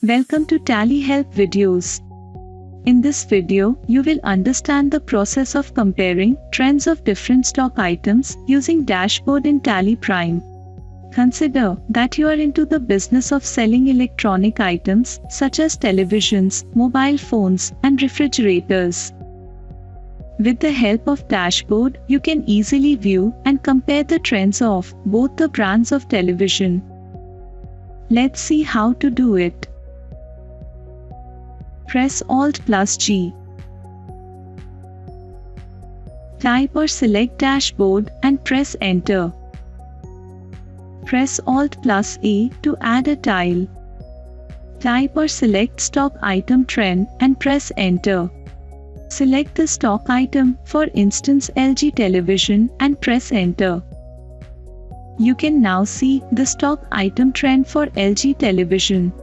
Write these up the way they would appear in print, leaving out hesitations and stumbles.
Welcome to Tally Help videos. In this video, you will understand the process of comparing trends of different stock items using dashboard in TallyPrime. Consider that you are into the business of selling electronic items such as televisions, mobile phones, and refrigerators. With the help of dashboard, you can easily view and compare the trends of both the brands of television. Let's see how to do it. Press Alt+G. Type or select dashboard and press Enter. Press Alt+A to add a tile. Type or select stock item trend and press Enter. Select the stock item, for instance LG television, and press Enter. You can now see the stock item trend for LG television.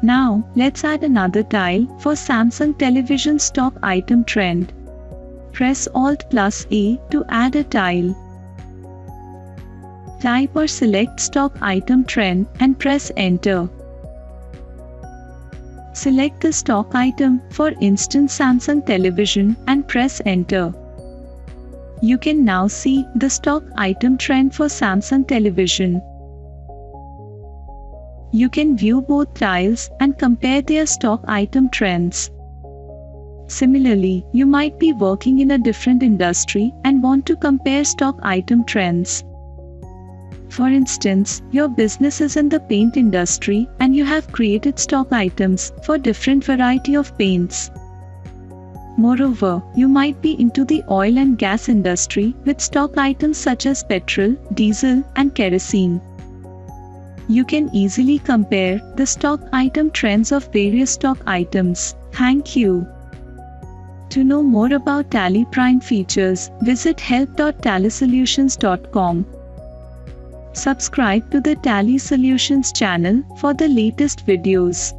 Now, let's add another tile for Samsung television stock item trend. Press Alt+A to add a tile. Type or select stock item trend and press Enter. Select the stock item, for instance Samsung television, and press Enter. You can now see the stock item trend for Samsung television. You can view both tiles and compare their stock item trends. Similarly, you might be working in a different industry and want to compare stock item trends. For instance, your business is in the paint industry and you have created stock items for different variety of paints. Moreover, you might be into the oil and gas industry with stock items such as petrol, diesel, and kerosene. You can easily compare the stock item trends of various stock items. Thank you. To know more about TallyPrime features, visit help.tallysolutions.com. Subscribe to the Tally Solutions channel for the latest videos.